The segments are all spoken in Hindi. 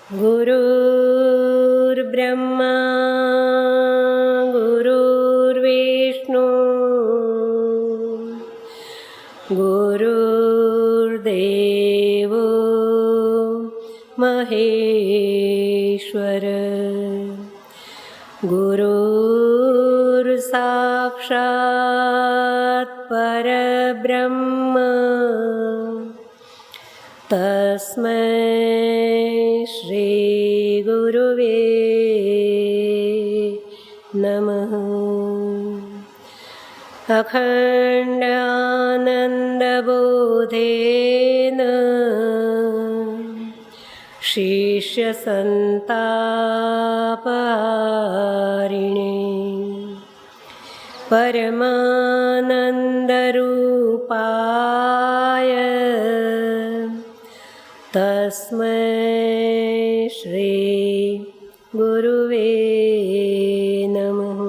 गुरुर्ब्रह्मा गुरुर्विष्णु गुरुर्देवो महेश्वर गुरुर्साक्षात् परब्रह्म तस्मै श्री गुरुवे नमः। अखण्डानन्दबोधेन शिष्यसन्तापहारिणे परमानन्दरूपाय तस्मै श्री गुरुवे नमः।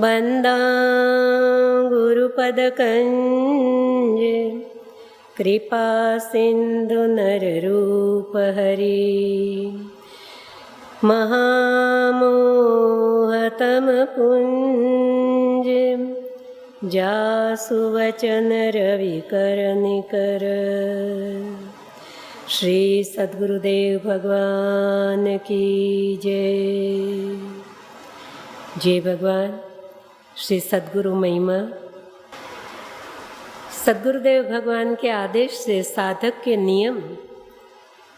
वन्दां गुरुपदकञ्ज कृपासिन्धु नररूपहरि महामोहतमपुञ्ज जासु वचन रविकर निकर। श्री सद्गुरुदेव भगवान की जय। जय भगवान। श्री सद्गुरु महिमा। सद्गुरुदेव भगवान के आदेश से साधक के नियम,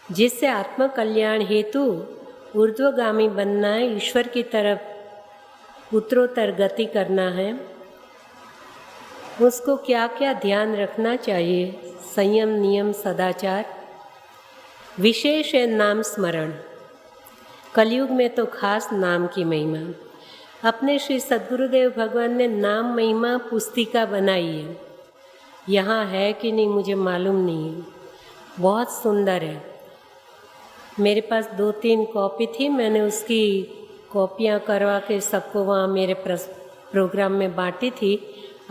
जिससे आत्म कल्याण हेतु ऊर्ध्वगामी बनना है, ईश्वर की तरफ उत्तरोत्तर गति करना है, उसको क्या क्या ध्यान रखना चाहिए। संयम, नियम, सदाचार, विशेष है नाम स्मरण। कलयुग में तो खास नाम की महिमा। अपने श्री सद्गुरुदेव भगवान ने नाम महिमा पुस्तिका बनाई है। यहाँ है कि नहीं मुझे मालूम नहीं है, बहुत सुंदर है। मेरे पास 2-3 कॉपी थी, मैंने उसकी कॉपियाँ करवा के सबको वहाँ मेरे प्रोग्राम में बांटी थी।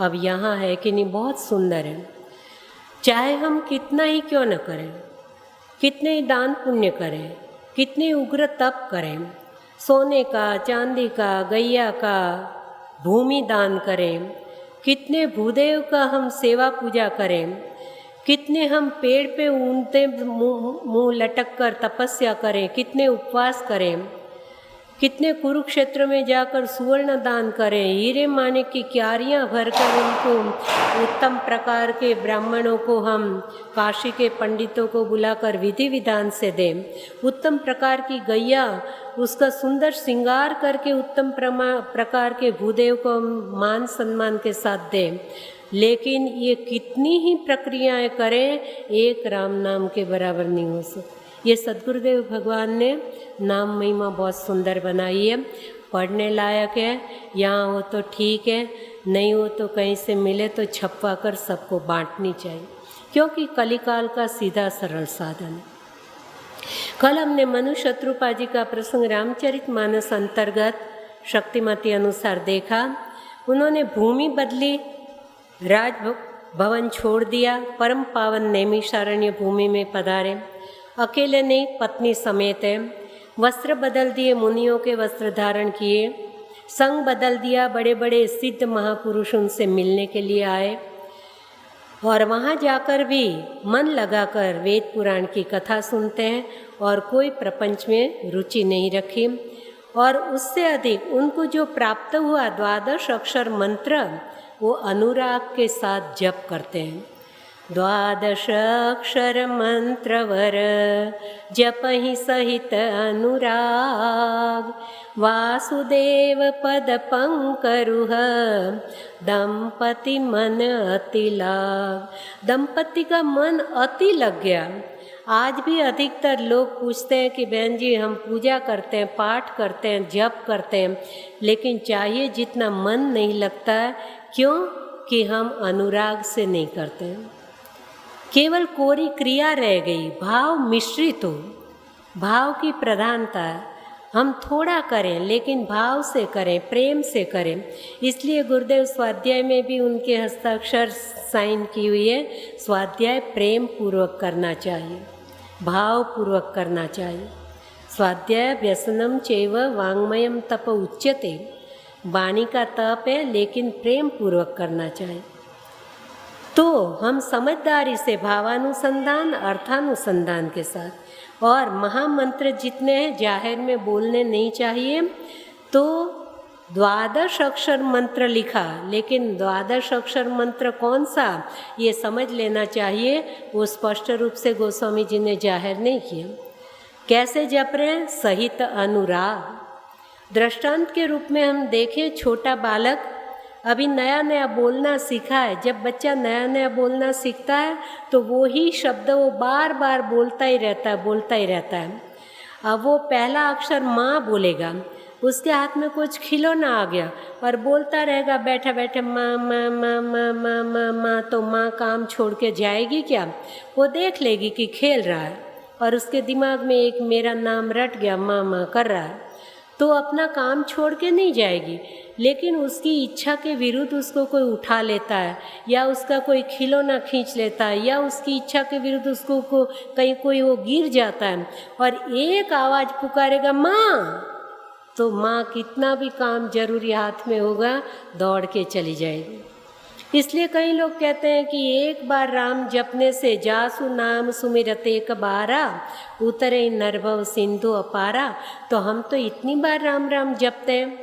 अब यहाँ है कि नहीं, बहुत सुंदर है। चाहे हम कितना ही क्यों न करें, कितने ही दान पुण्य करें, कितने उग्र तप करें, सोने का, चांदी का, गैया का, भूमि दान करें, कितने भूदेव का हम सेवा पूजा करें, कितने हम पेड़ पे ऊनते मुँह लटक कर तपस्या करें, कितने उपवास करें, कितने कुरुक्षेत्र में जाकर सुवर्ण दान करें, हीरे माने की क्यारियाँ भरकर उनको उत्तम प्रकार के ब्राह्मणों को हम काशी के पंडितों को बुलाकर विधि विधान से दें, उत्तम प्रकार की गैया उसका सुंदर श्रृंगार करके उत्तम प्रकार के भूदेव को मान सम्मान के साथ दें। लेकिन ये कितनी ही प्रक्रियाएं करें, एक राम नाम के बराबर नहीं हो सकती। ये सद्गुरुदेव भगवान ने नाम महिमा बहुत सुंदर बनाई है, पढ़ने लायक है। यहाँ हो तो ठीक है, नहीं हो तो कहीं से मिले तो छपवा कर सबको बांटनी चाहिए, क्योंकि कलिकाल का सीधा सरल साधन है। कल हमने मनु शत्रुपा जी का प्रसंग रामचरितमानस अंतर्गत शक्तिमती अनुसार देखा। उन्होंने भूमि बदली, राजभवन छोड़ दिया, परम पावन नैमिषारण्य भूमि में पधारे। अकेले नहीं, पत्नी समेत है। वस्त्र बदल दिए, मुनियों के वस्त्र धारण किए। संग बदल दिया, बड़े बड़े सिद्ध महापुरुष उनसे मिलने के लिए आए। और वहाँ जाकर भी मन लगाकर वेद पुराण की कथा सुनते हैं और कोई प्रपंच में रुचि नहीं रखी। और उससे अधिक उनको जो प्राप्त हुआ 12 अक्षर मंत्र, वो अनुराग के साथ जप करते हैं। 12 अक्षर मंत्रवर जपहि सहित अनुराग, वासुदेव पद पंकरुह दंपति मन अति लाग। दंपति का मन अति लग गया। आज भी अधिकतर लोग पूछते हैं कि बहन जी हम पूजा करते हैं, पाठ करते हैं, जप करते हैं, लेकिन चाहिए जितना मन नहीं लगता है। क्यों? कि हम अनुराग से नहीं करते हैं। केवल कोरी क्रिया रह गई, भाव मिश्रित हो, भाव की प्रधानता। हम थोड़ा करें लेकिन भाव से करें, प्रेम से करें। इसलिए गुरुदेव स्वाध्याय में भी उनके हस्ताक्षर साइन की हुई है, स्वाध्याय प्रेम पूर्वक करना चाहिए। भावपूर्वक करना चाहिए। स्वाध्याय व्यसनम चैव वाङ्मयम तप उच्यते। वाणी का तप है लेकिन प्रेम पूर्वक करना चाहिए। तो हम समझदारी से भावानुसंधान अर्थानुसंधान के साथ, और महामंत्र जितने हैं जाहिर में बोलने नहीं चाहिए। तो 12 अक्षर मंत्र लिखा, लेकिन 12 अक्षर मंत्र कौन सा ये समझ लेना चाहिए, वो स्पष्ट रूप से गोस्वामी जी ने जाहिर नहीं किया। कैसे जप रहे हैं? सहित अनुराग। दृष्टांत के रूप में हम देखें, छोटा बालक अभी नया नया बोलना सीखा है। जब बच्चा नया नया बोलना सीखता है तो वो ही शब्द वो बार बार बोलता ही रहता है। अब वो पहला अक्षर माँ बोलेगा, उसके हाथ में कुछ खिलौना आ गया और बोलता रहेगा बैठा बैठे माँ माँ माँ माँ माँ माँ माँ। तो माँ काम छोड़ के जाएगी क्या? वो देख लेगी कि खेल रहा है और उसके दिमाग में एक मेरा नाम रट गया, माँ माँ कर रहा है, तो अपना काम छोड़ के नहीं जाएगी। लेकिन उसकी इच्छा के विरुद्ध उसको कोई उठा लेता है, या उसका कोई खिलौना खींच लेता है, या उसकी इच्छा के विरुद्ध उसको कहीं कोई वो गिर जाता है और एक आवाज़ पुकारेगा माँ, तो माँ कितना भी काम जरूरी हाथ में होगा दौड़ के चली जाएगी। इसलिए कई लोग कहते हैं कि एक बार राम जपने से जासु नाम सुमिरत एक बारा उतरे नरभव सिंधु अपारा। तो हम तो इतनी बार राम राम जपते हैं,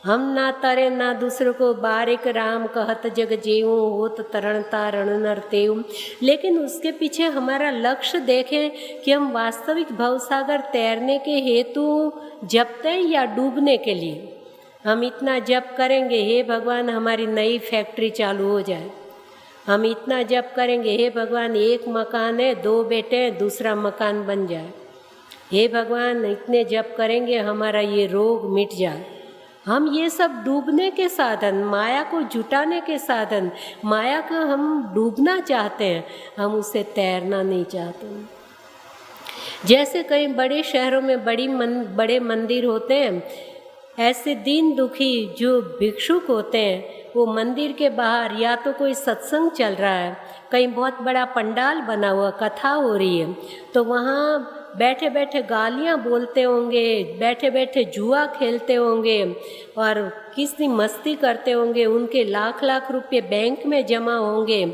हम ना तरे ना दूसरों को बारिक राम कहत जग जेऊ होत तरण तारण नर तेऊ। लेकिन उसके पीछे हमारा लक्ष्य देखें कि हम वास्तविक भवसागर तैरने के हेतु जपते हैं या डूबने के लिए। हम इतना जप करेंगे, हे भगवान हमारी नई फैक्ट्री चालू हो जाए। हम इतना जप करेंगे, हे भगवान एक मकान है, 2 बेटे हैं, दूसरा मकान बन जाए। हे भगवान इतने जप करेंगे हमारा ये रोग मिट जाए। हम ये सब डूबने के साधन, माया को जुटाने के साधन, माया को हम डूबना चाहते हैं, हम उससे तैरना नहीं चाहते। जैसे कई बड़े शहरों में बड़े मंदिर होते हैं, ऐसे दीन दुखी जो भिक्षुक होते हैं वो मंदिर के बाहर या तो कोई सत्संग चल रहा है, कहीं बहुत बड़ा पंडाल बना हुआ, कथा हो रही है, तो वहाँ बैठे बैठे गालियाँ बोलते होंगे, बैठे बैठे जुआ खेलते होंगे और कितनी मस्ती करते होंगे। उनके लाख लाख रुपए बैंक में जमा होंगे,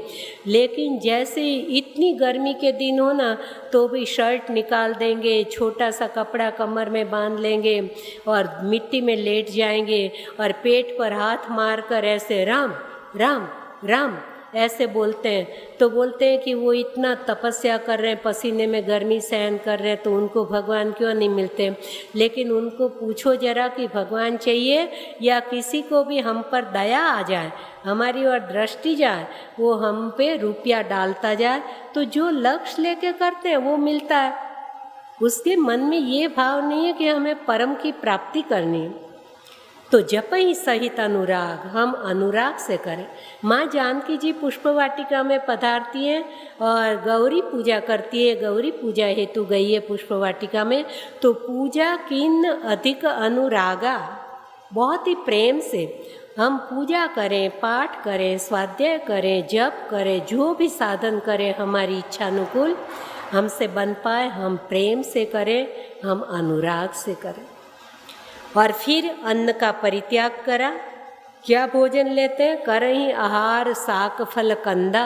लेकिन जैसे इतनी गर्मी के दिन हो ना तो भी शर्ट निकाल देंगे, छोटा सा कपड़ा कमर में बांध लेंगे और मिट्टी में लेट जाएंगे और पेट पर हाथ मारकर ऐसे राम राम राम ऐसे बोलते हैं। तो बोलते हैं कि वो इतना तपस्या कर रहे हैं, पसीने में गर्मी सहन कर रहे हैं, तो उनको भगवान क्यों नहीं मिलते। लेकिन उनको पूछो जरा कि भगवान चाहिए या किसी को भी हम पर दया आ जाए, हमारी ओर दृष्टि जाए, वो हम पे रुपया डालता जाए, तो जो लक्ष्य लेके करते हैं वो मिलता है। उसके मन में ये भाव नहीं है कि हमें परम की प्राप्ति करनी है। तो जप ही सहित अनुराग, हम अनुराग से करें। माँ जानकी जी पुष्प वाटिका में पधारती हैं और गौरी पूजा करती है, गौरी पूजा हेतु गई है पुष्प वाटिका में। तो पूजा किन अधिक अनुरागा, बहुत ही प्रेम से हम पूजा करें, पाठ करें, स्वाध्याय करें, जप करें, जो भी साधन करें हमारी इच्छा अनुकूल हमसे बन पाए, हम प्रेम से करें, हम अनुराग से करें। और फिर अन्न का परित्याग करा। क्या भोजन लेते हैं? करही आहार साक फल कंदा,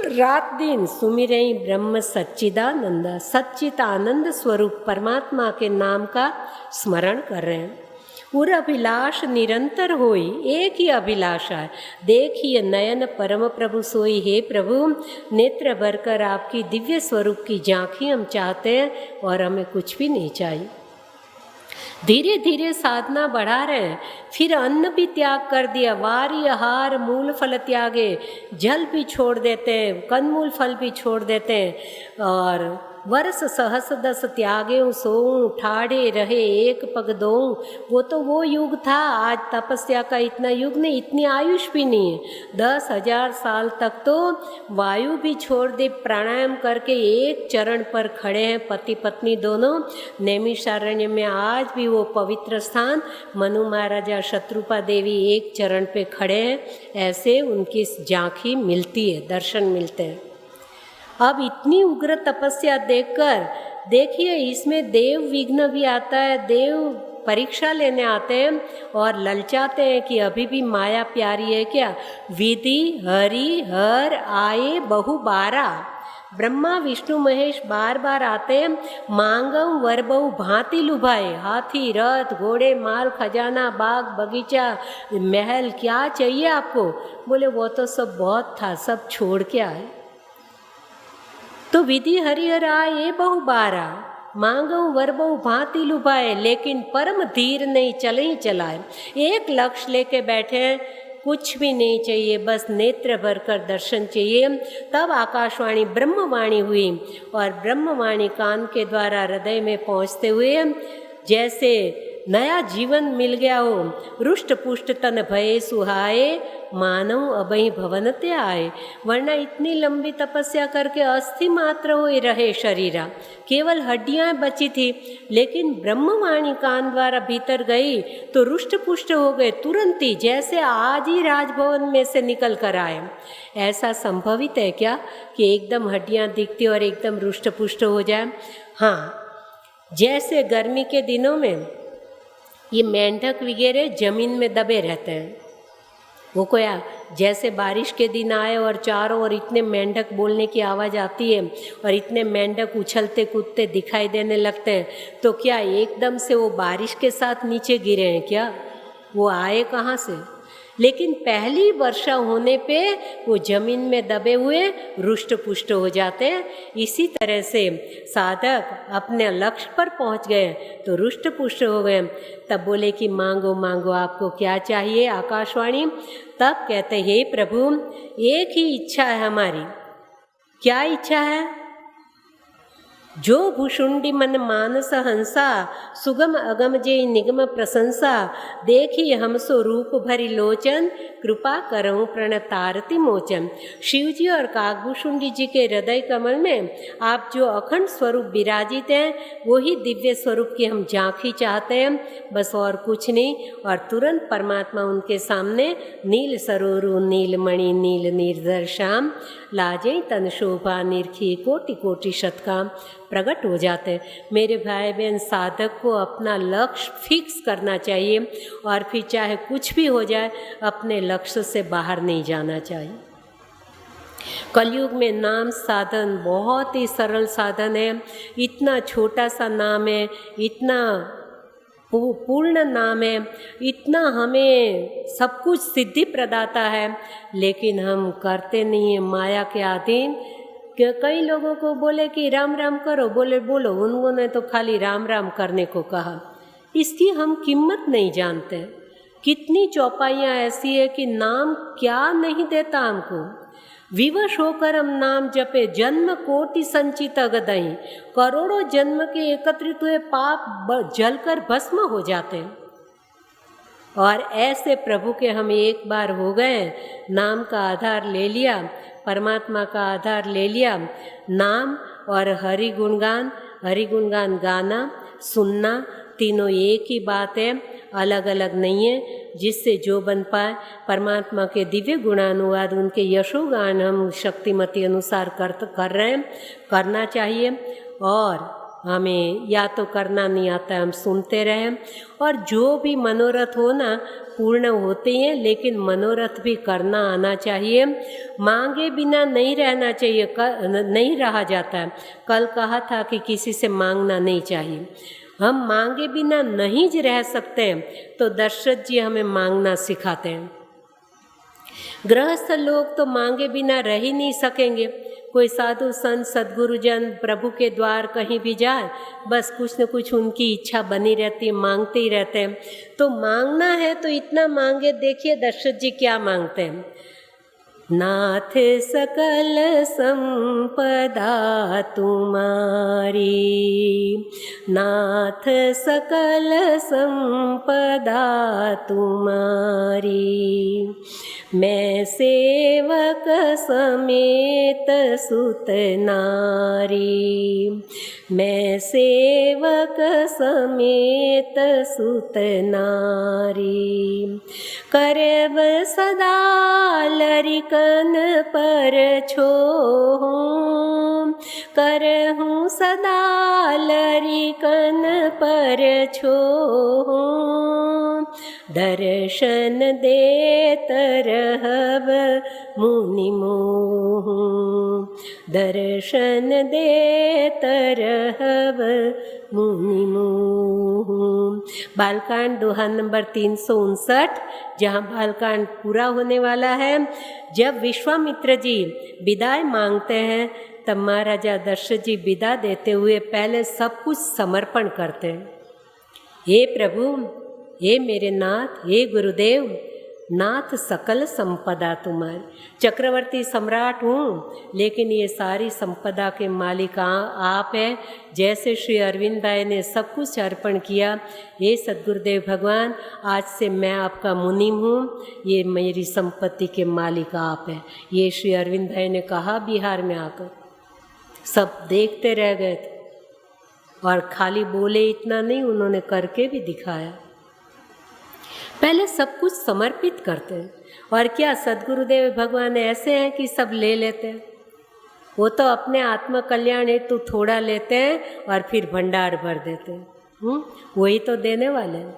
रात दिन सुमिरई ब्रह्म सच्चिदानंदा। सच्चित आनंद स्वरूप परमात्मा के नाम का स्मरण कर रहे हैं। उर अभिलाष निरंतर होई, एक ही अभिलाषा है, देखिए नयन परम प्रभु सोई। हे प्रभु नेत्र भरकर आपकी दिव्य स्वरूप की झांकी हम चाहते हैं और हमें कुछ भी नहीं चाहिए। धीरे धीरे साधना बढ़ा रहे हैं। फिर अन्न भी त्याग कर दिया, वारी आहार मूल फल त्यागे, जल भी छोड़ देते हैं, कंदमूल फल भी छोड़ देते हैं। और वर्ष सहस दस त्यागे सोऊं, ठाड़े रहे एक पग दोऊं। वो तो वो युग था, आज तपस्या का इतना युग नहीं, इतनी आयुष भी नहीं है। 10,000 साल तक तो वायु भी छोड़ दे, प्राणायाम करके एक चरण पर खड़े हैं पति पत्नी दोनों। नैमिषारण्य में आज भी वो पवित्र स्थान, मनु महाराजा शत्रुपा देवी एक चरण पे खड़े हैं, ऐसे उनकी झांकी मिलती है, दर्शन मिलते हैं। अब इतनी उग्र तपस्या देखकर देखिए, इसमें देव विघ्न भी आता है, देव परीक्षा लेने आते हैं और ललचाते हैं कि अभी भी माया प्यारी है क्या। विधि हरि हर आए बहु बारा, ब्रह्मा विष्णु महेश बार बार आते हैं। मांगम वर बहु भांति लुभाए, हाथी रथ घोड़े माल खजाना बाग बगीचा महल, क्या चाहिए आपको। बोले वो तो सब बहुत था, सब छोड़ के आए। तो विधि हरिहर आए बहु बारा, मांगो वर बहु भांति लुभाए, लेकिन परम धीर नहीं चले ही चलाए। एक लक्ष्य लेके बैठे हैं, कुछ भी नहीं चाहिए, बस नेत्र भर कर दर्शन चाहिए। तब आकाशवाणी ब्रह्मवाणी हुई और ब्रह्मवाणी कान के द्वारा हृदय में पहुँचते हुए जैसे नया जीवन मिल गया हो। रुष्ट पुष्ट तन भये सुहाए, मानव अबहि भवनते आए। वरना इतनी लंबी तपस्या करके अस्थि मात्र हो रहे शरीरा, केवल हड्डियां बची थी, लेकिन ब्रह्मवाणी कान द्वारा भीतर गई तो रुष्ट पुष्ट हो गए तुरंत ही, जैसे आज ही राजभवन में से निकल कर आए। ऐसा संभवित है क्या कि एकदम हड्डियां दिखती और एकदम रुष्ट पुष्ट हो जाए। हाँ, जैसे गर्मी के दिनों में ये मेंढक वगैरह जमीन में दबे रहते हैं, वो कोया जैसे बारिश के दिन आए और चारों ओर इतने मेंढक बोलने की आवाज़ आती है और इतने मेंढक उछलते कूदते दिखाई देने लगते हैं, तो क्या एकदम से वो बारिश के साथ नीचे गिरे हैं क्या? वो आए कहाँ से? लेकिन पहली वर्षा होने पे वो जमीन में दबे हुए रुष्ट पुष्ट हो जाते हैं। इसी तरह से साधक अपने लक्ष्य पर पहुंच गए तो रुष्ट पुष्ट हो गए। तब बोले कि मांगो मांगो, आपको क्या चाहिए आकाशवाणी। तब कहते हे प्रभु, एक ही इच्छा है हमारी। क्या इच्छा है? जो भूषुंडी मन मानस हंसा, सुगम अगम जे निगम प्रशंसा, देखी हमसो रूप भरी लोचन, कृपा करऊँ प्रणतारति मोचन। शिव जी और काकभूषुंडी जी के हृदय कमल में आप जो अखंड स्वरूप विराजित हैं, वही दिव्य स्वरूप की हम झांकी चाहते हैं, बस और कुछ नहीं। और तुरंत परमात्मा उनके सामने नील सरोरु नीलमणि नील निर्धर श्याम, लाजे तन शोभा निरखी कोटि कोटि शतकाम, प्रकट हो जाते हैं। मेरे भाई बहन, साधक को अपना लक्ष्य फिक्स करना चाहिए और फिर चाहे कुछ भी हो जाए, अपने लक्ष्य से बाहर नहीं जाना चाहिए। कलयुग में नाम साधन बहुत ही सरल साधन है। इतना छोटा सा नाम है, इतना पूर्ण नाम है, इतना हमें सब कुछ सिद्धि प्रदाता है, लेकिन हम करते नहीं हैं, माया के अधीन। कई लोगों को बोले कि राम राम करो, बोले बोलो, उन्होंने तो खाली राम राम करने को कहा। इसकी हम कीमत नहीं जानते। कितनी चौपाइयाँ ऐसी है कि नाम क्या नहीं देता हमको। विवश होकर हम नाम जपे, जन्म कोटि संचित गदई, करोड़ों जन्म के एकत्रित हुए पाप जलकर भस्म हो जाते हैं। और ऐसे प्रभु के हम एक बार हो गए, नाम का आधार ले लिया, परमात्मा का आधार ले लिया। नाम और हरि गुणगान गाना सुनना, तीनों एक ही बात है, अलग अलग नहीं है। जिससे जो बन पाए, परमात्मा के दिव्य गुणानुवाद, उनके यशोगान हम शक्तिमती अनुसार कर रहे हैं, करना चाहिए। और हमें या तो करना नहीं आता, हम सुनते रहें। और जो भी मनोरथ हो ना, पूर्ण होते हैं, लेकिन मनोरथ भी करना आना चाहिए। मांगे बिना नहीं रहना चाहिए, नहीं रहा जाता है। कल कहा था कि किसी से मांगना नहीं चाहिए। हम मांगे बिना नहीं रह सकते हैं, तो दशरथ जी हमें मांगना सिखाते हैं। गृहस्थ लोग तो मांगे बिना रह ही नहीं सकेंगे। कोई साधु संत सद्गुरुजन प्रभु के द्वार कहीं भी जाए, बस कुछ न कुछ उनकी इच्छा बनी रहती है, मांगते ही रहते हैं। तो मांगना है तो इतना मांगे। देखिए दशरथ जी क्या मांगते हैं। नाथ सकल संपदा तुम्हारी, नाथ सकल संपदा तुम्हारी, मैं सेवक समेत सुत नारी, मैं सेवक समेत सुत नारी, करब सदा लरिकन पर छोहूं, करहूँ सदा लरिकन पर छोहूँ, दर्शन देत रहब मुनि मोहूँ, दर्शन देत रहब मुनि मोहूँ। बालकांड दोहा नंबर 359, जहाँ बालकांड पूरा होने वाला है। जब विश्वामित्र जी विदाई मांगते हैं तब महाराजा दशरथ जी विदा देते हुए पहले सब कुछ समर्पण करते हैं। हे प्रभु, हे मेरे नाथ, हे गुरुदेव, नाथ सकल संपदा तुम्हारी। चक्रवर्ती सम्राट हूँ, लेकिन ये सारी संपदा के मालिक आप हैं। जैसे श्री अरविंद भाई ने सब कुछ अर्पण किया, हे सद्गुरुदेव भगवान, आज से मैं आपका मुनीम हूँ, ये मेरी संपत्ति के मालिक आप हैं। ये श्री अरविंद भाई ने कहा बिहार में आकर। सब देखते रह गए थे और खाली बोले इतना नहीं, उन्होंने करके भी दिखाया। पहले सब कुछ समर्पित करते हैं। और क्या सद्गुरुदेव भगवान ऐसे हैं कि सब ले लेते हैं? वो तो अपने आत्म कल्याण हेतु थोड़ा लेते हैं और फिर भंडार भर देते हैं। वही तो देने वाले हैं।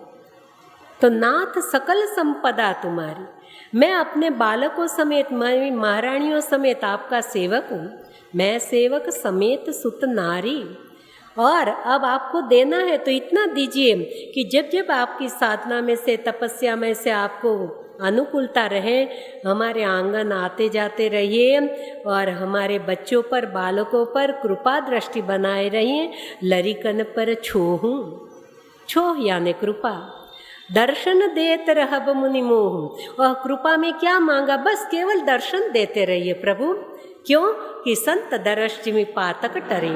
तो नाथ सकल संपदा तुम्हारी। मैं अपने बालकों समेत, मैं महारानियों समेत आपका सेवक हूँ। मैं सेवक समेत सुत नारी, और अब आपको देना है तो इतना दीजिए कि जब जब आपकी साधना में से, तपस्या में से आपको अनुकूलता रहे, हमारे आंगन आते जाते रहिए और हमारे बच्चों पर, बालकों पर कृपा दृष्टि बनाए रहिए। लरिकन पर छोहूँ, छोह यानी कृपा। दर्शन देत रहब मुनि मोह। और कृपा में क्या मांगा? बस केवल दर्शन देते रहिए प्रभु। क्यों? कि संत दर्शि पातक टरे।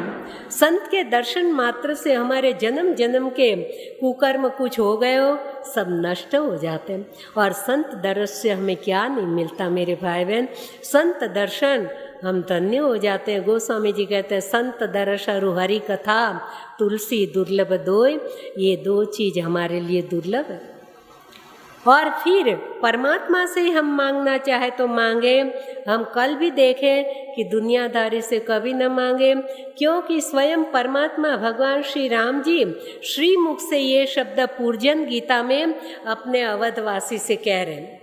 संत के दर्शन मात्र से हमारे जन्म जन्म के कुकर्म कुछ हो गए हो सब नष्ट हो जाते हैं। और संत दर्शन से हमें क्या नहीं मिलता मेरे भाई बहन? संत दर्शन हम धन्य हो जाते हैं। गोस्वामी जी कहते हैं संत दर्श और हरि कथा तुलसी दुर्लभ दोय। ये दो चीज हमारे लिए दुर्लभ है। और फिर परमात्मा से हम मांगना चाहे तो मांगे। हम कल भी देखें कि दुनियादारी से कभी न मांगे, क्योंकि स्वयं परमात्मा भगवान श्री राम जी श्रीमुख से ये शब्द पूर्जन गीता में अपने अवधवासी से कह रहे हैं।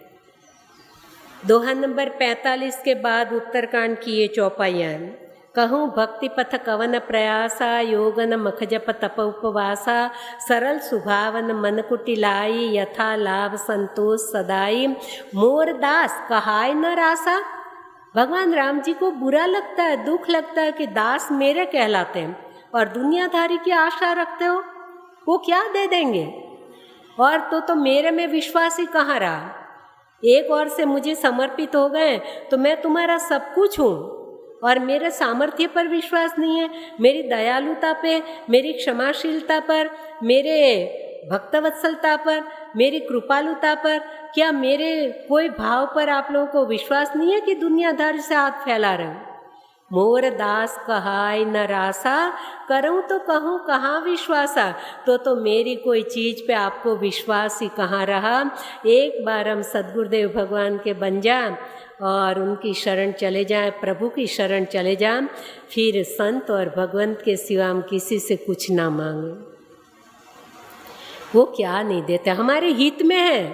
दोहा नंबर 45 के बाद उत्तरकांड की ये चौपाइयाँ हैं। कहूँ भक्ति पथ कवन प्रयासा, योगन मख जप तप उपवासा, सरल सुभावन मन कुटिलाई, यथा लाभ संतोष सदाई, मोर दास कहाय न रासा। भगवान राम जी को बुरा लगता है, दुख लगता है कि दास मेरे कहलाते हैं और दुनियादारी की आशा रखते हो, वो क्या दे देंगे? और तो मेरे में विश्वास ही कहाँ रहा? एक और से मुझे समर्पित हो गए तो मैं तुम्हारा सब कुछ हूँ, और मेरे सामर्थ्य पर विश्वास नहीं है, मेरी दयालुता पे, मेरी क्षमाशीलता पर, मेरे भक्तवत्सलता पर, मेरी कृपालुता पर, क्या मेरे कोई भाव पर आप लोगों को विश्वास नहीं है कि दुनियादारी से हाथ फैला रहे हो? मोर दास कहाय न रासा, करूँ तो कहूँ कहाँ विश्वासा। तो मेरी कोई चीज़ पे आपको विश्वास ही कहाँ रहा? एक बार हम सद्गुरुदेव भगवान के बन जाएं और उनकी शरण चले जाएं, प्रभु की शरण चले जाएं, फिर संत और भगवंत के सिवा हम किसी से कुछ ना मांगे। वो क्या नहीं देते, हमारे हित में है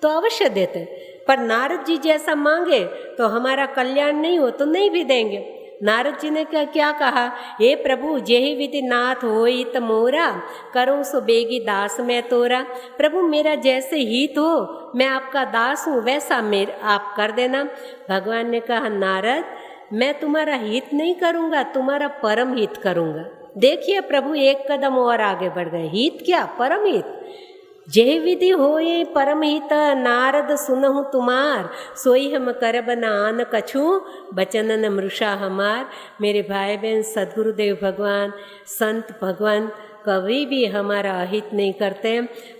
तो अवश्य देते, पर नारद जी जैसा मांगे तो हमारा कल्याण नहीं हो तो नहीं भी देंगे। नारद जी ने क्या कहा? हे प्रभु जेहि विधि नाथ होई त मोरा, करूँ सो बेगी दास मैं तोरा। प्रभु मेरा जैसे हित हो, मैं आपका दास हूँ, वैसा आप कर देना। भगवान ने कहा नारद मैं तुम्हारा हित नहीं करूँगा, तुम्हारा परम हित करूँगा। देखिए प्रभु एक कदम और आगे बढ़ गए। हित क्या? परम हित। जय विधि होए परम हित, नारद सुनहु तुम्हार, सोई हम करब नान कछु, बचनन मृषा हमार। मेरे भाई बहन, सद्गुरुदेव भगवान, संत भगवान कभी भी हमारा अहित नहीं करते।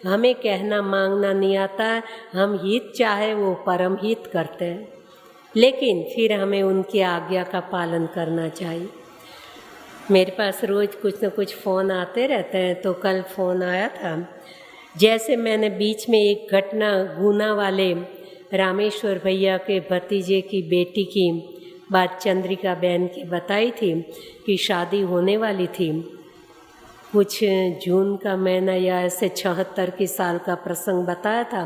हमें कहना मांगना नहीं आता, हम हित चाहे वो परम हित करते हैं, लेकिन फिर हमें उनकी आज्ञा का पालन करना चाहिए। मेरे पास रोज़ कुछ न कुछ फ़ोन आते रहते हैं, तो कल फ़ोन आया था। जैसे मैंने बीच में एक घटना गुना वाले रामेश्वर भैया के भतीजे की बेटी की बात चंद्रिका बहन की बताई थी कि शादी होने वाली थी। कुछ जून का महीना या ऐसे 76 की साल का प्रसंग बताया था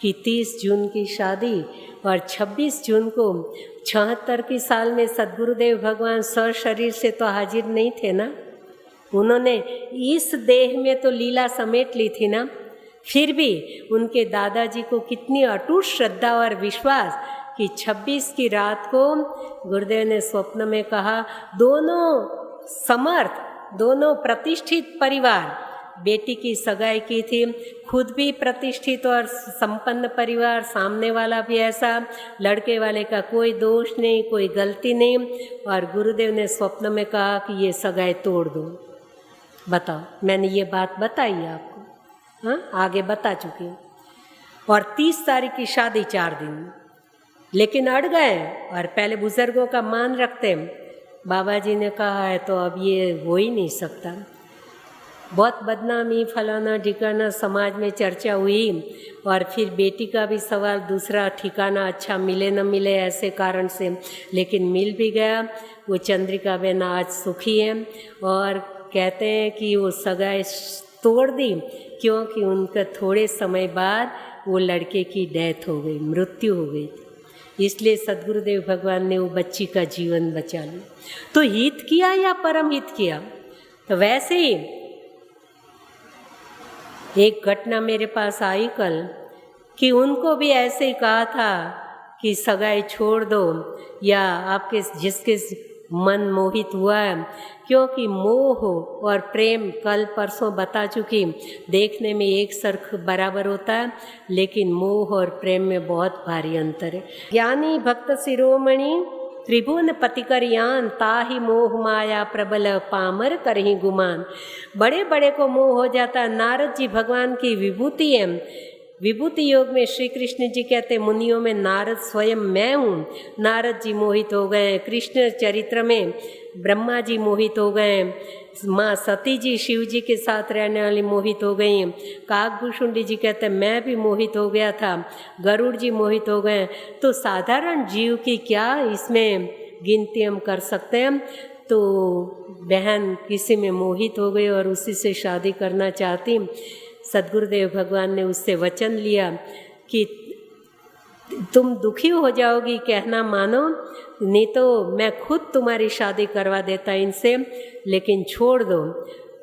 कि 30 जून की शादी और 26 जून को 76 की साल में सद्गुरुदेव भगवान सशरीर से तो हाजिर नहीं थे ना, उन्होंने इस देह में तो लीला समेट ली थी ना। फिर भी उनके दादाजी को कितनी अटूट श्रद्धा और विश्वास कि 26 की रात को गुरुदेव ने स्वप्न में कहा, दोनों समर्थ, दोनों प्रतिष्ठित परिवार, बेटी की सगाई की थी, खुद भी प्रतिष्ठित और संपन्न परिवार, सामने वाला भी ऐसा, लड़के वाले का कोई दोष नहीं, कोई गलती नहीं, और गुरुदेव ने स्वप्न में कहा कि ये सगाई तोड़ दो। बताओ, मैंने ये बात बताई आपको, हाँ, आगे बता चुकी हूँ। और 30 तारीख की शादी 4 दिन, लेकिन अड़ गए और पहले बुजुर्गों का मान रखते। बाबा जी ने कहा है तो अब ये हो ही नहीं सकता। बहुत बदनामी, फलाना ठिकाना समाज में चर्चा हुई, और फिर बेटी का भी सवाल, दूसरा ठिकाना अच्छा मिले न मिले ऐसे कारण से, लेकिन मिल भी गया। वो चंद्रिका बहन आज सुखी है और कहते हैं कि वो सगाई तोड़ दी क्योंकि उनका थोड़े समय बाद वो लड़के की डेथ हो गई, मृत्यु हो गई, इसलिए सद्गुरुदेव भगवान ने वो बच्ची का जीवन बचा लिया। तो हित किया या परम हित किया? तो वैसे ही एक घटना मेरे पास आई कल कि उनको भी ऐसे ही कहा था कि सगाई छोड़ दो, या आपके जिसके मन मोहित हुआ है, क्योंकि मोह और प्रेम कल परसों बता चुकी, देखने में एक सरख बराबर होता है, लेकिन मोह और प्रेम में बहुत भारी अंतर है। ज्ञानी भक्त शिरोमणि त्रिभुवन पतिकरियान, ताहि मोह माया प्रबल पामर करहि गुमान। बड़े बड़े को मोह हो जाता है। नारद जी भगवान की विभूति है। विभूति योग में श्री कृष्ण जी कहते, मुनियों में नारद स्वयं मैं हूँ। नारद जी मोहित हो गए। कृष्ण चरित्र में ब्रह्मा जी मोहित हो गए। माँ सती जी शिव जी के साथ रहने वाली मोहित हो गई। काकभूषुंडी जी कहते मैं भी मोहित हो गया था। गरुड़ जी मोहित हो गए। तो साधारण जीव की क्या इसमें गिनती हम कर सकते हैं। तो बहन किसी में मोहित हो गई और उसी से शादी करना चाहती। सद्गुरुदेव भगवान ने उससे वचन लिया कि तुम दुखी हो जाओगी, कहना मानो, नहीं तो मैं खुद तुम्हारी शादी करवा देता इनसे, लेकिन छोड़ दो।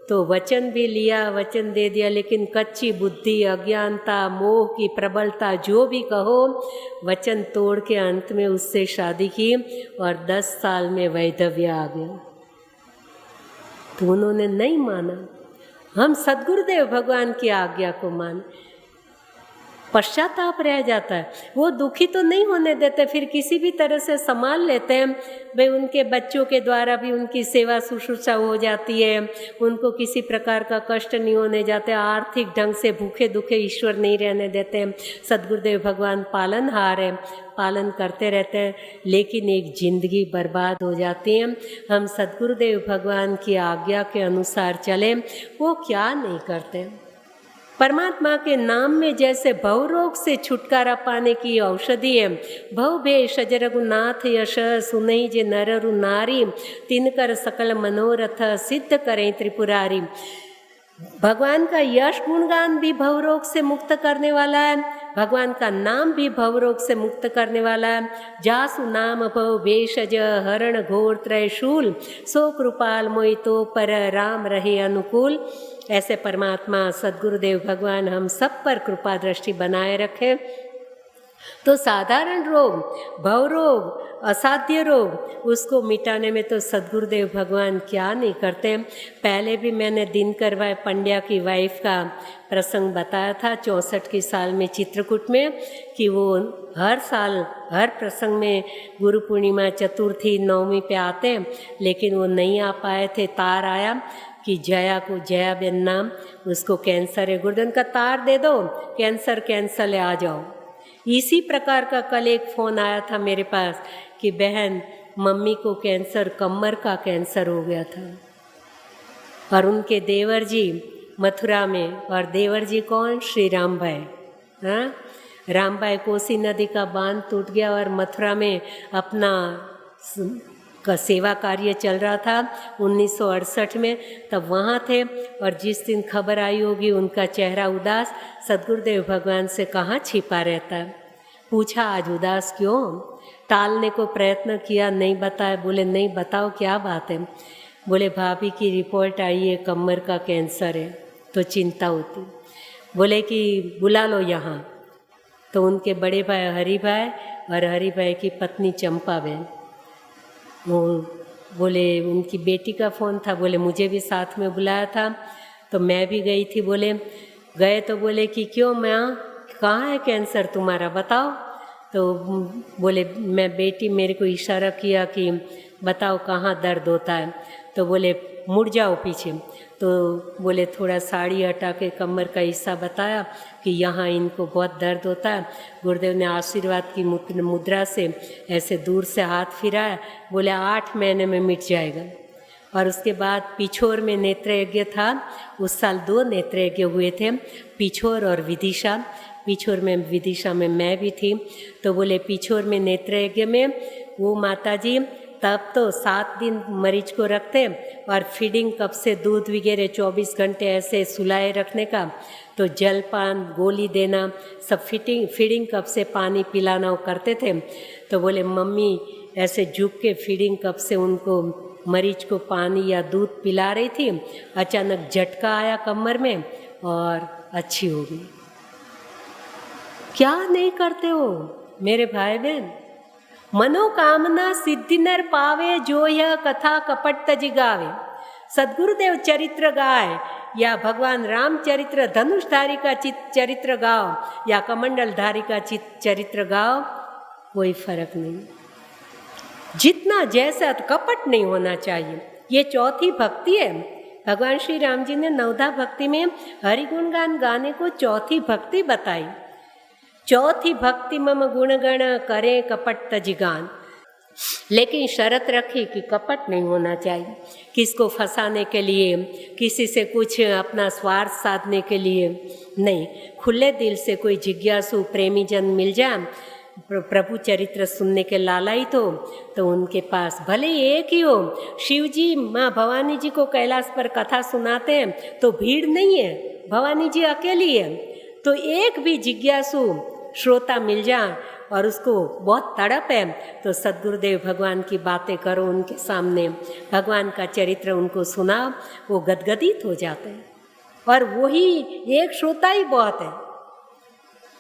तो वचन भी लिया, वचन दे दिया, लेकिन कच्ची बुद्धि, अज्ञानता, मोह की प्रबलता, जो भी कहो, वचन तोड़ के अंत में उससे शादी की और 10 साल में वैधव्य आ गया। तो उन्होंने नहीं माना। हम सद्गुरुदेव भगवान की आज्ञा को मान, पश्चाताप रह जाता है। वो दुखी तो नहीं होने देते, फिर किसी भी तरह से संभाल लेते हैं। भाई उनके बच्चों के द्वारा भी उनकी सेवा शुश्रूषा हो जाती है, उनको किसी प्रकार का कष्ट नहीं होने जाते, आर्थिक ढंग से भूखे दुखे ईश्वर नहीं रहने देते हैं। सद्गुरुदेव भगवान पालनहार है, पालन करते रहते हैं, लेकिन एक जिंदगी बर्बाद हो जाती है। हम सद्गुरुदेव भगवान की आज्ञा के अनुसार चलें, वो क्या नहीं करते। परमात्मा के नाम में जैसे भवरोग से छुटकारा पाने की औषधि है। भव भे शजरघुनाथ यश सुनई जे नररु नारी, तिनकर सकल मनोरथ सिद्ध करें त्रिपुरारी। भगवान का यश गुणगान भी भवरोग से मुक्त करने वाला है, भगवान का नाम भी भवरोग से मुक्त करने वाला है। जासु नाम भव भेषज हरण घोर त्रयशूल, सो कृपाल मोहि तो पर राम रहे अनुकूल। ऐसे परमात्मा सद्गुरुदेव भगवान हम सब पर कृपा दृष्टि बनाए रखें। तो साधारण रोग, भवरोग, असाध्य रोग, उसको मिटाने में तो सद्गुरुदेव भगवान क्या नहीं करते। पहले भी मैंने दिनकर भाई पंड्या की वाइफ का प्रसंग बताया था 64 की साल में चित्रकूट में, कि वो हर साल हर प्रसंग में गुरु पूर्णिमा, चतुर्थी, नवमी पे आते हैं, लेकिन वो नहीं आ पाए थे। तार आया कि जया को, जया बेन नाम, उसको कैंसर है, गुरुदेव का तार दे दो, कैंसर कैंसल है, आ जाओ। इसी प्रकार का कल एक फ़ोन आया था मेरे पास कि बहन मम्मी को कैंसर, कमर का कैंसर हो गया था, और उनके देवर जी मथुरा में, और देवर जी कौन? श्री राम भाई। हाँ, राम भाई, कोसी नदी का बांध टूट गया और मथुरा में अपना का सेवा कार्य चल रहा था 1968 में, तब वहाँ थे। और जिस दिन खबर आई होगी उनका चेहरा उदास, सद्गुरुदेव भगवान से कहाँ छिपा रहता है। पूछा आज उदास क्यों, टालने को प्रयत्न किया, नहीं बताया। बोले नहीं बताओ क्या बात है। बोले भाभी की रिपोर्ट आई है, कमर का कैंसर है, तो चिंता होती। बोले कि बुला लो यहाँ। तो उनके बड़े भाई हरि भाई और हरि भाई की पत्नी चंपा बहन, वो बोले उनकी बेटी का फ़ोन था, बोले मुझे भी साथ में बुलाया था, तो मैं भी गई थी। बोले गए तो बोले कि क्यों माँ, कहाँ है कैंसर तुम्हारा, बताओ। तो बोले मैं, बेटी मेरे को इशारा किया कि बताओ कहाँ दर्द होता है। तो बोले मुड़ जाओ पीछे। तो बोले थोड़ा साड़ी हटा के कमर का हिस्सा बताया कि यहाँ इनको बहुत दर्द होता है। गुरुदेव ने आशीर्वाद की मुद्रा से ऐसे दूर से हाथ फिराया। बोले 8 महीने में मिट जाएगा। और उसके बाद पिछोर में नेत्र यज्ञ था, उस साल 2 नेत्र यज्ञ हुए थे, पिछोर और विदिशा। पिछोर में विदिशा में मैं भी थी। तो बोले पिछोर में नेत्र यज्ञ में वो माताजी तब तो 7 दिन मरीज को रखते और फीडिंग कप से दूध वगैरह 24 घंटे ऐसे सुलाए रखने का, तो जलपान गोली देना सब फीडिंग कप से पानी पिलाना वो करते थे। तो बोले मम्मी ऐसे झुक के फीडिंग कप से उनको मरीज को पानी या दूध पिला रही थी, अचानक झटका आया कमर में और अच्छी हो गई। क्या नहीं करते हो मेरे भाई बहन। मनोकामना सिद्धि नर पावे, जो यह कथा कपट तज गावे। सद्गुरुदेव चरित्र गाए या भगवान रामचरित्र धनुषधारी का चरित्र गाओ या कमंडलधारी का चरित्र गाओ, कोई फर्क नहीं। जितना जैसा कपट नहीं होना चाहिए। ये चौथी भक्ति है। भगवान श्री राम जी ने नवधा भक्ति में हरिगुणगान गाने को चौथी भक्ति बताई। चौथी भक्ति मम गुणगण करे कपट तजिगान। लेकिन शर्त रखी कि कपट नहीं होना चाहिए। किसको फंसाने के लिए, किसी से कुछ अपना स्वार्थ साधने के लिए नहीं। खुले दिल से कोई जिज्ञासु प्रेमी जन मिल जाए, प्रभु चरित्र सुनने के लालाई तो उनके पास भले एक ही हो। शिव जी माँ भवानी जी को कैलाश पर कथा सुनाते हैं तो भीड़ नहीं है, भवानी जी अकेली है। तो एक भी जिज्ञासु श्रोता मिल जाए और उसको बहुत तड़प है, तो सद्गुरुदेव भगवान की बातें करो उनके सामने, भगवान का चरित्र उनको सुनाओ, वो गदगदित हो जाते हैं। और वही एक श्रोता ही बहुत है।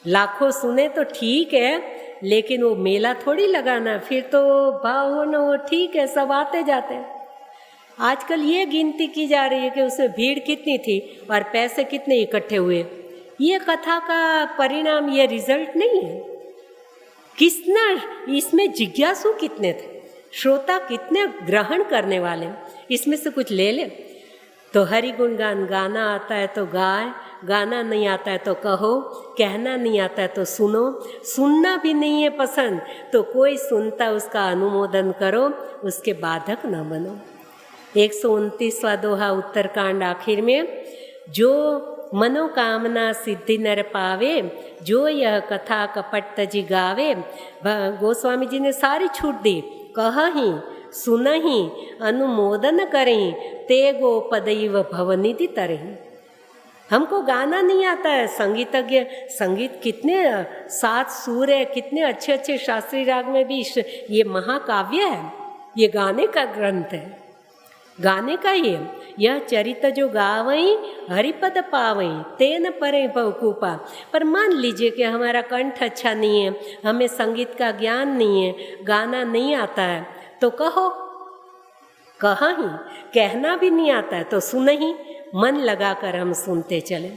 लाखों सुने तो ठीक है, लेकिन वो मेला थोड़ी लगाना, फिर तो भाव हो न हो, ठीक है सब आते जाते हैं। आजकल ये गिनती की जा रही है कि उसमें भीड़ कितनी थी और पैसे कितने इकट्ठे हुए। ये कथा का परिणाम, ये रिजल्ट नहीं है। किसना इसमें जिज्ञासु कितने थे, श्रोता कितने ग्रहण करने वाले, इसमें से कुछ ले ले। तो हरि गुणगान गाना आता है तो गाए, गाना नहीं आता है तो कहो, कहना नहीं आता है तो सुनो, सुनना भी नहीं है पसंद तो कोई सुनता उसका अनुमोदन करो, उसके बाधक न बनो। 129वां दोहा उत्तरकांड आखिर में, जो मनोकामना सिद्धि नर पावे, जो यह कथा कपट तजी गावे। गोस्वामी जी ने सारी छूट दी। कहहीं सुनहीं अनुमोदन करें, ते गोपदैव भवनिधि तरहीं। हमको गाना नहीं आता है, संगीतज्ञ संगीत कितने 7 सुर है, कितने अच्छे अच्छे शास्त्रीय राग में भी ये महाकाव्य है, ये गाने का ग्रंथ है, गाने का ही है। यह चरित्र जो गावई हरिपद पावई, तेन परे बहुकूपा। पर मान लीजिए कि हमारा कंठ अच्छा नहीं है, हमें संगीत का ज्ञान नहीं है, गाना नहीं आता है, तो कहो, कहाँ ही कहना भी नहीं आता है तो सुन ही, मन लगाकर हम सुनते चले।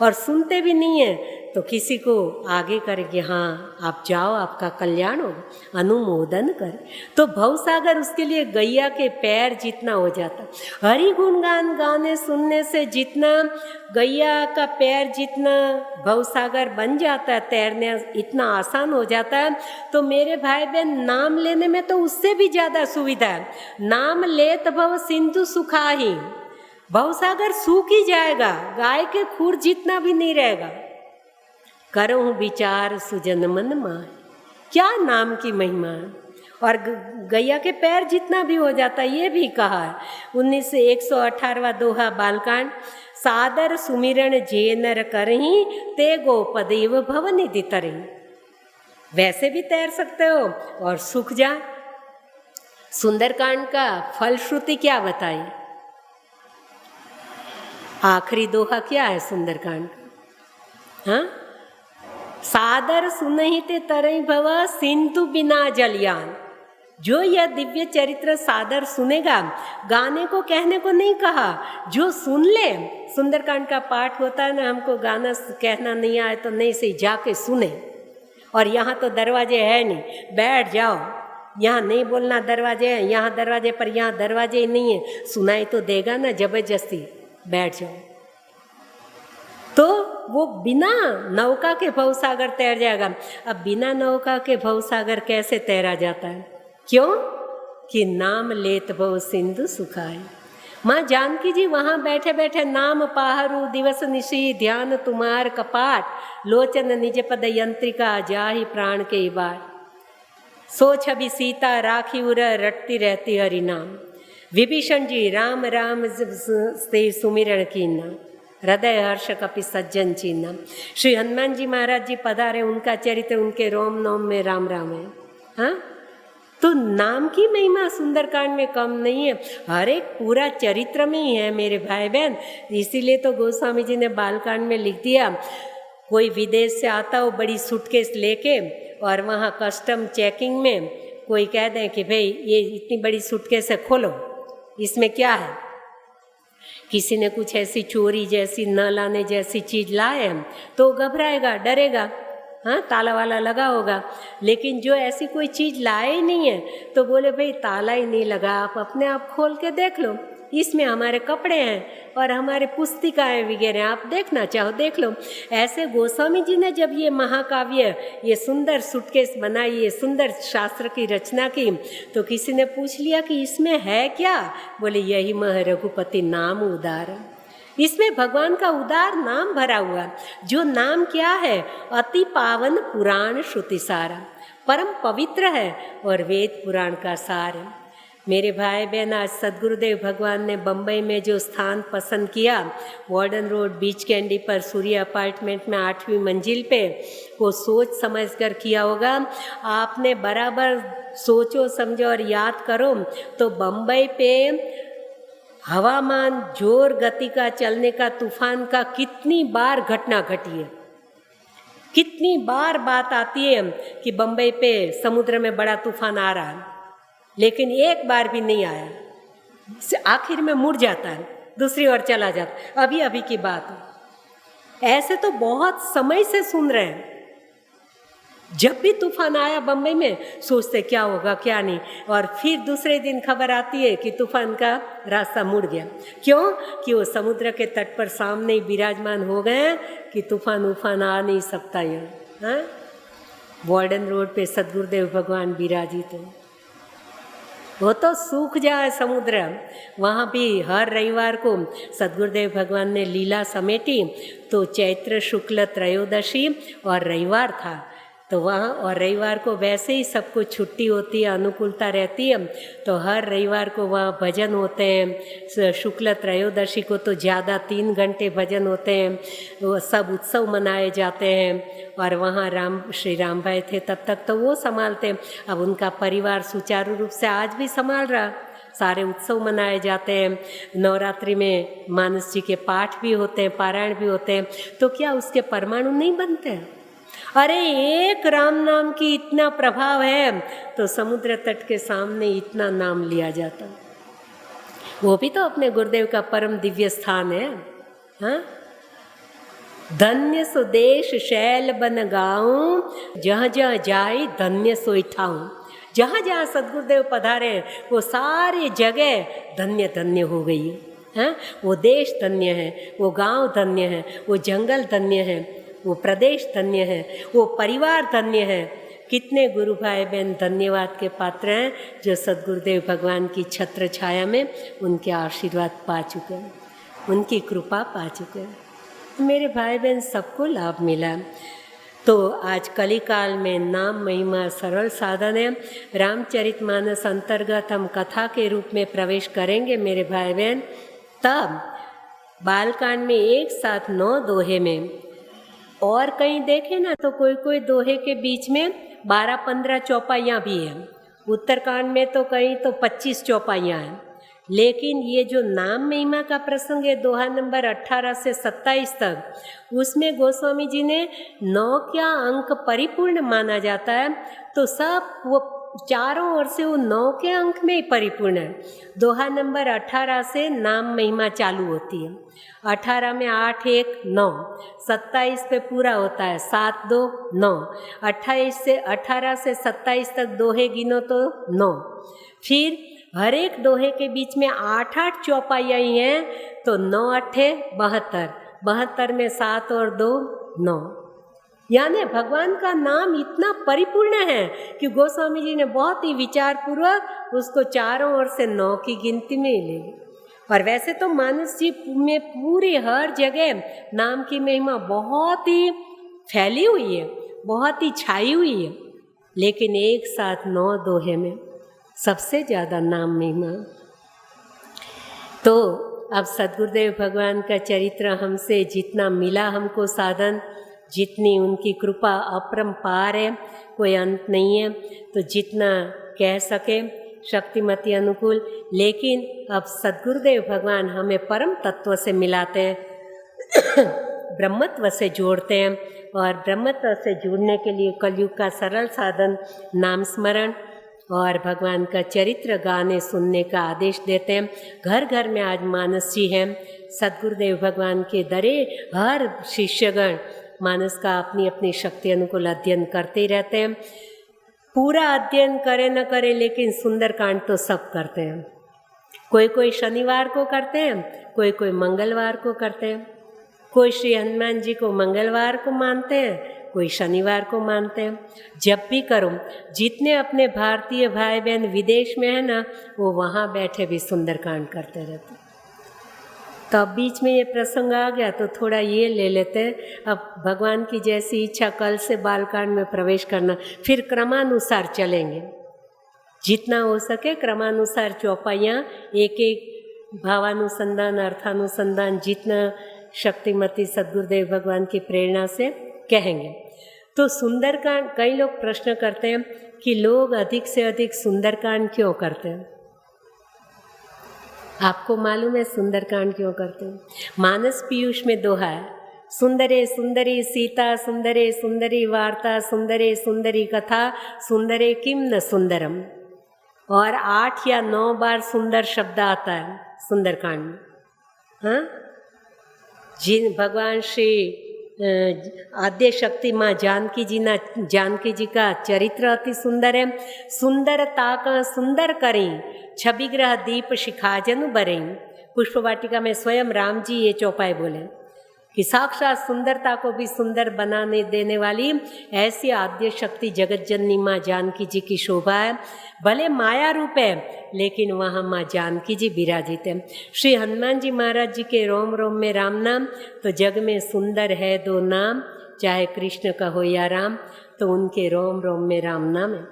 और सुनते भी नहीं है तो किसी को आगे करेंगे, हाँ आप जाओ आपका कल्याण होगा, अनुमोदन कर, तो भवसागर उसके लिए गैया के पैर जितना हो जाता। हरि गुणगान गाने सुनने से जितना गैया का पैर जितना भवसागर बन जाता है, तैरने इतना आसान हो जाता है। तो मेरे भाई बहन, नाम लेने में तो उससे भी ज़्यादा सुविधा है। नाम लेत भव सिंधु सुखाही, भवसागर सूख ही जाएगा, गाय के खुर जितना भी नहीं रहेगा। करो विचार सुजन मन माय, क्या नाम की महिमा है। और गैया के पैर जितना भी हो जाता ये भी कहा है। 118वां दोहा बालकांड, सादर सुमिरन जे नर करही ते गोपदेव भव निधि तरही। वैसे भी तैर सकते हो और सूख जा। सुंदरकांड का फलश्रुति क्या बताई? आखिरी दोहा क्या है सुंदरकांड का? हाँ, सादर सुनहि ते तरई भव सिंधु बिना जलयान। जो यह दिव्य चरित्र सादर सुनेगा, गाने को कहने को नहीं कहा, जो सुन ले। सुंदरकांड का पाठ होता है ना, हमको गाना कहना नहीं आए तो नहीं सही, जाके सुने। और यहाँ तो दरवाजे है नहीं, बैठ जाओ, यहाँ नहीं बोलना दरवाजे हैं, यहाँ दरवाजे पर, यहाँ दरवाजे ही नहीं है, सुनाई तो देगा ना, जबरदस्ती बैठ जाओ। तो वो बिना नौका के भवसागर तैर जाएगा। अब बिना नौका के भवसागर कैसे तैरा जाता है? क्यों? कि नाम लेत भव सिंधु सुखाए। माँ जानकी जी वहाँ बैठे बैठे नाम पाहरू दिवस निशी ध्यान तुम्हार कपाट, लोचन निज पद यंत्रिका जाहि प्राण के बार। सो छवि सीता राखी उर रटती रहती हरि नाम। विभीषण जी राम राम से सुमिरन कीना, हृदय हर्ष कपि सज्जन चीना। श्री हनुमान जी महाराज जी पधारे, उनका चरित्र उनके रोम नोम में राम राम है। हाँ, तो नाम की महिमा सुंदरकांड में कम नहीं है, हर एक पूरा चरित्र में ही है मेरे भाई बहन। इसीलिए तो गोस्वामी जी ने बालकांड में लिख दिया, कोई विदेश से आता हो बड़ी सूटकेस लेके, और वहाँ कस्टम चेकिंग में कोई कह दें कि भाई ये इतनी बड़ी सूटकेस है, खोलो, इसमें क्या है। किसी ने कुछ ऐसी चोरी जैसी न लाने जैसी चीज़ लाए तो घबराएगा, डरेगा, हाँ, ताला वाला लगा होगा। लेकिन जो ऐसी कोई चीज़ लाए ही नहीं है तो बोले भाई ताला ही नहीं लगा, आप अपने आप खोल के देख लो, इसमें हमारे कपड़े हैं और हमारे पुस्तिकाएँ वगैरह, आप देखना चाहो देख लो। ऐसे गोस्वामी जी ने जब ये महाकाव्य, ये सुंदर सूटकेस बनाई, ये सुंदर शास्त्र की रचना की, तो किसी ने पूछ लिया कि इसमें है क्या? बोले यही मह रघुपति नाम उदार, इसमें भगवान का उदार नाम भरा हुआ। जो नाम क्या है? अति पावन पुराण श्रुति सारा, परम पवित्र है और वेद पुराण का सार है। मेरे भाई बहन, आज सदगुरुदेव भगवान ने बम्बई में जो स्थान पसंद किया, वार्डन रोड बीच कैंडी पर सूर्य अपार्टमेंट में 8वीं मंजिल पे, वो सोच समझ कर किया होगा। आपने बराबर सोचो समझो और याद करो तो बम्बई पे हवामान जोर गति का चलने का, तूफान का कितनी बार घटना घटी है, कितनी बार बात आती है कि बम्बई पे समुद्र में बड़ा तूफान आ रहा है, लेकिन एक बार भी नहीं आया, आखिर में मुड़ जाता है, दूसरी ओर चला जाता है। अभी अभी की बात है, ऐसे तो बहुत समय से सुन रहे हैं। जब भी तूफान आया बम्बई में सोचते क्या होगा क्या नहीं, और फिर दूसरे दिन खबर आती है कि तूफान का रास्ता मुड़ गया। क्यों? कि वो समुद्र के तट पर सामने ही विराजमान हो गए कि तूफान उफान आ नहीं सकता यहाँ। हाँ, वार्डन रोड पे सदगुरुदेव भगवान विराजित है, वो तो सूख जाए समुद्र। वहाँ भी हर रविवार को सदगुरुदेव भगवान ने लीला समेटी, तो चैत्र शुक्ल त्रयोदशी और रविवार था, तो वहाँ, और रविवार को वैसे ही सबको छुट्टी होती है, अनुकूलता रहती है, तो हर रविवार को वहाँ भजन होते हैं। शुक्ल त्रयोदशी को तो ज़्यादा 3 घंटे भजन होते हैं, वो सब उत्सव मनाए जाते हैं। और वहाँ श्री राम भाई थे तब तक तो वो संभालते, अब उनका परिवार सुचारू रूप से आज भी संभाल रहा, सारे उत्सव मनाए जाते हैं। नवरात्रि में मानस जी के पाठ भी होते हैं, पारायण भी होते हैं, तो क्या उसके परमाणु नहीं बनते हैं? अरे एक राम नाम की इतना प्रभाव है तो समुद्र तट के सामने इतना नाम लिया जाता, वो भी तो अपने गुरुदेव का परम दिव्य स्थान है। हाँ, धन्य सुदेश शैल बन गाऊं, जहाँ जहाँ जाए धन्य सोई ठाऊं। जहाँ जहाँ सदगुरुदेव पधारे वो सारी जगह धन्य धन्य हो गई है। हाँ, वो देश धन्य है, वो गांव धन्य है, वो जंगल धन्य है, वो प्रदेश धन्य है, वो परिवार धन्य है। कितने गुरु भाई बहन धन्यवाद के पात्र हैं जो सदगुरुदेव भगवान की छत्र छाया में उनके आशीर्वाद पा चुके हैं, उनकी कृपा पा चुके हैं। मेरे भाई बहन सबको लाभ मिला। तो आज कली काल में नाम महिमा सरल साधन है। रामचरितमानस अंतर्गत हम कथा के रूप में प्रवेश करेंगे मेरे भाई बहन। तब बालकांड में एक साथ 9 दोहे में, और कहीं देखें ना तो कोई कोई दोहे के बीच में 12-15 चौपाइयाँ भी हैं। उत्तरकांड में तो कहीं तो 25 चौपाइयाँ हैं। लेकिन ये जो नाम महिमा का प्रसंग है दोहा नंबर 18 से 27 तक, उसमें गोस्वामी जी ने 9 क्या अंक परिपूर्ण माना जाता है। तो सब वो चारों ओर से वो 9 के अंक में ही परिपूर्ण है। दोहा नंबर 18 से नाम महिमा चालू होती है। 18 में 8 1 9, 27 पे पूरा होता है 7 2 9, 18 से 27 तक दोहे गिनो तो 9। फिर हर एक दोहे के बीच में 8-8 चौपाइयाँ हैं, तो 9 8 72, 72 में 7 और 2 9। यानी भगवान का नाम इतना परिपूर्ण है कि गोस्वामी जी ने बहुत ही विचारपूर्वक उसको चारों ओर से 9 की गिनती में ले ली। और वैसे तो मानस जी में पूरी हर जगह नाम की महिमा बहुत ही फैली हुई है, बहुत ही छाई हुई है, लेकिन एक साथ 9 दोहे में सबसे ज़्यादा नाम महिमा। तो अब सद्गुरुदेव भगवान का चरित्र हमसे जितना मिला हमको साधन, जितनी उनकी कृपा अपरंपार है, कोई अंत नहीं है, तो जितना कह सके शक्तिमती अनुकूल। लेकिन अब सद्गुरुदेव भगवान हमें परम तत्व से मिलाते हैं, ब्रह्मत्व से जोड़ते हैं, और ब्रह्मत्व से जुड़ने के लिए कलयुग का सरल साधन नाम स्मरण और भगवान का चरित्र गाने सुनने का आदेश देते हैं। घर घर में आज मानस जी हैं। सद्गुरुदेव भगवान के दरे हर शिष्यगण मानस का अपनी अपनी शक्ति अनुकूल अध्ययन करते ही रहते हैं। पूरा अध्ययन करे न करे, लेकिन सुंदरकांड तो सब करते हैं। कोई कोई शनिवार को करते हैं, कोई कोई मंगलवार को करते हैं, कोई श्री हनुमान जी को मंगलवार को मानते हैं, कोई शनिवार को मानते हैं। जब भी करो, जितने अपने भारतीय भाई बहन विदेश में है ना, वो वहाँ बैठे भी सुंदरकांड करते रहते। तो अब बीच में ये प्रसंग आ गया तो थोड़ा ये ले लेते हैं। अब भगवान की जैसी इच्छा कल से बालकांड में प्रवेश करना, फिर क्रमानुसार चलेंगे, जितना हो सके क्रमानुसार चौपाइयाँ, एक एक भावानुसंधान अर्थानुसंधान जितना शक्तिमती सद्गुरुदेव भगवान की प्रेरणा से कहेंगे। तो सुंदरकांड, कई लोग प्रश्न करते हैं कि लोग अधिक से अधिक सुंदरकांड क्यों करते हैं। आपको मालूम है सुंदरकांड क्यों करते हैं? मानस पीयूष में दोहा है, सुंदरे सुंदरी सीता, सुंदरे सुंदरी वार्ता, सुंदरे सुंदरी कथा, सुंदरे किम न सुंदरम। और 8 या 9 बार सुंदर शब्द आता है सुंदरकांड में। हाँ, जिन भगवान श्री आद्य शक्ति माँ जानकी जी का चरित्र अति सुंदर है। सुंदरता का सुंदर करें, छवि ग्रह दीप शिखा जनु बरें। पुष्प वाटिका में स्वयं राम जी ये चौपाई बोले कि साक्षात सुंदरता को भी सुंदर बनाने देने वाली ऐसी आद्य शक्ति जगत जननी माँ जानकी जी की शोभा है। भले माया रूप है, लेकिन वहाँ माँ जानकी जी विराजित है। श्री हनुमान जी महाराज जी के रोम रोम में राम नाम, तो जग में सुंदर है 2 नाम, चाहे कृष्ण का हो या राम, तो उनके रोम रोम में राम नाम है।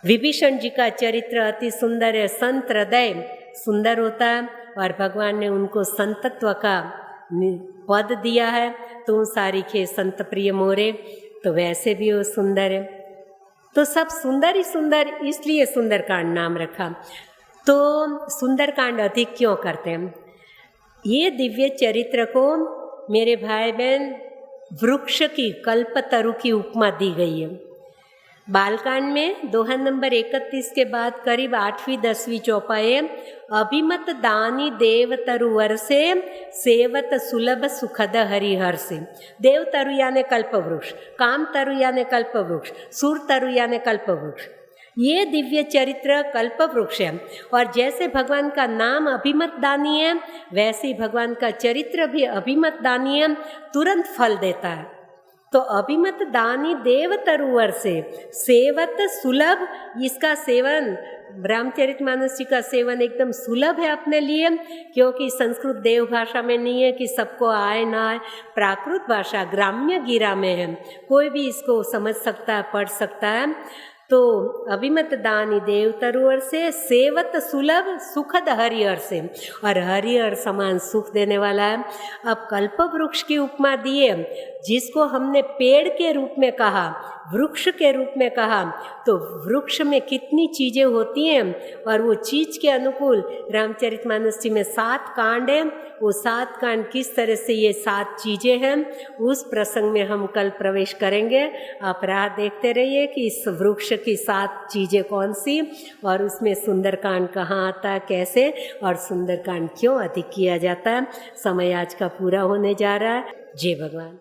विभीषण जी का चरित्र अति सुंदर है, संत हृदय सुंदर होता है, और भगवान ने उनको संतत्व का पद दिया है, तो सारिखे संत प्रिय मोरे, तो वैसे भी वो सुंदर है। तो सब सुंदर ही सुंदर, इसलिए सुंदरकांड नाम रखा। तो सुंदरकांड अधिक क्यों करते हैं? ये दिव्य चरित्र को मेरे भाई बहन वृक्ष की, कल्पतरु की उपमा दी गई है। बालकांड में दोहा नंबर 31 के बाद करीब 8वीं 10वीं चौपाई, अभिमत दानी देव तरुवर से सेवत सुलभ सुखद हरिहर से। देव तरु यानी कल्प वृक्ष, काम तरु यानी कल्प वृक्ष, सुर तरु यानी कल्प वृक्ष। ये दिव्य चरित्र कल्प वृक्ष है। और जैसे भगवान का नाम अभिमत दानी है, वैसे ही भगवान का चरित्र भी अभिमत दानी है, तुरंत फल देता है। तो अभिमत दानी देव तरुवर से सेवत सुलभ, इसका सेवन रामचरितमानस जी का सेवन एकदम सुलभ है अपने लिए, क्योंकि संस्कृत देव भाषा में नहीं है कि सबको आए ना आए, प्राकृत भाषा ग्राम्य गिरा में है, कोई भी इसको समझ सकता है, पढ़ सकता है। तो अभिमत दानी देव तरुवर से सेवत सुलभ सुखद हरिहर से, और हरिहर समान सुख देने वाला है। अब कल्प वृक्ष की उपमा दिए, जिसको हमने पेड़ के रूप में कहा, वृक्ष के रूप में कहा, तो वृक्ष में कितनी चीज़ें होती हैं, और वो चीज़ के अनुकूल रामचरितमानस जी में 7 कांड हैं। वो 7 कांड किस तरह से ये 7 चीज़ें हैं, उस प्रसंग में हम कल प्रवेश करेंगे। आप राह देखते रहिए कि इस वृक्ष की 7 चीज़ें कौन सी, और उसमें सुंदरकांड कहाँ आता है, कैसे, और सुंदरकांड क्यों अधिक किया जाता है। समय आज का पूरा होने जा रहा है। जय भगवान।